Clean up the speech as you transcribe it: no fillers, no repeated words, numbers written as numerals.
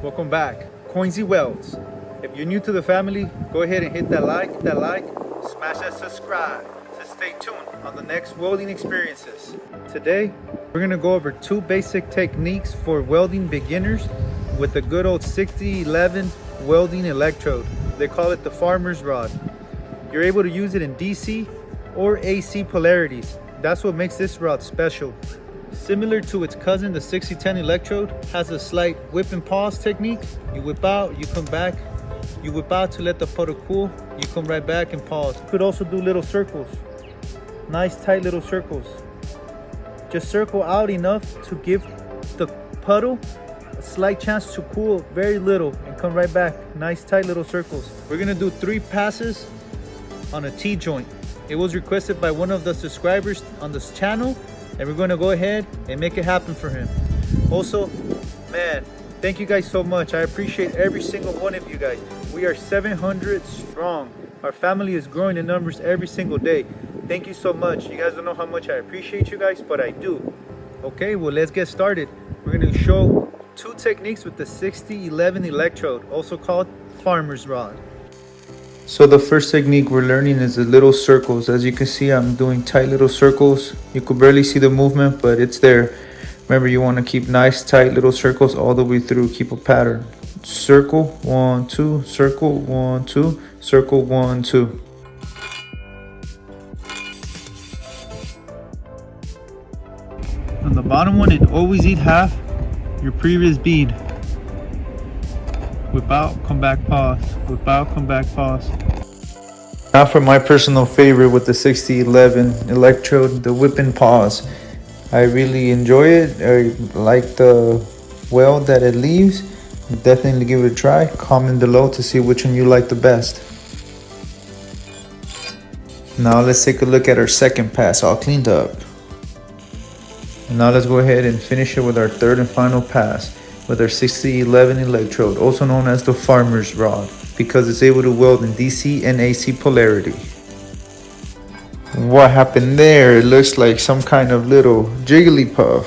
Welcome back, Coinsy Welds. If you're new to the family, go ahead and hit that like, smash that subscribe to stay tuned on the next welding experiences. Today, we're gonna go over two basic techniques for welding beginners with the good old 6011 welding electrode. They call it the farmer's rod. You're able to use it in DC or AC polarities. That's what makes this rod special. Similar to its cousin, the 6010 electrode has a slight whip and pause technique. You whip out, you come back. You whip out to let the puddle cool. You come right back and pause. You could also do little circles. Nice tight little circles. Just circle out enough to give the puddle a slight chance to cool, very little, and come right back. Nice tight little circles. We're gonna do 3 passes on a T-joint. It was requested by one of the subscribers on this channel, and we're gonna go ahead and make it happen for him. Also, man, thank you guys so much. I appreciate every single one of you guys. We are 700 strong. Our family is growing in numbers every single day. Thank you so much. You guys don't know how much I appreciate you guys, but I do. Okay, well, let's get started. We're gonna show 2 techniques with the 6011 electrode, also called farmer's rod. So the first technique we're learning is the little circles. As you can see, I'm doing tight little circles. You could barely see the movement, but it's there. Remember, you want to keep nice tight little circles all the way through. Keep a pattern. Circle 1 2, circle 1 2, circle 1 2. On the bottom one, it always eat half your previous bead. Whip out, come back, pause. Whip out, come back, pause. Now for my personal favorite with the 6011 electrode, the whip and pause. I really enjoy it. I like the weld that it leaves. Definitely give it a try. Comment below to see which one you like the best. Now let's take a look at our second pass, all cleaned up. And now let's go ahead and finish it with our third and final pass with our 6011 electrode, also known as the farmer's rod, because it's able to weld in DC and AC polarity. What happened there? It looks like some kind of little jigglypuff.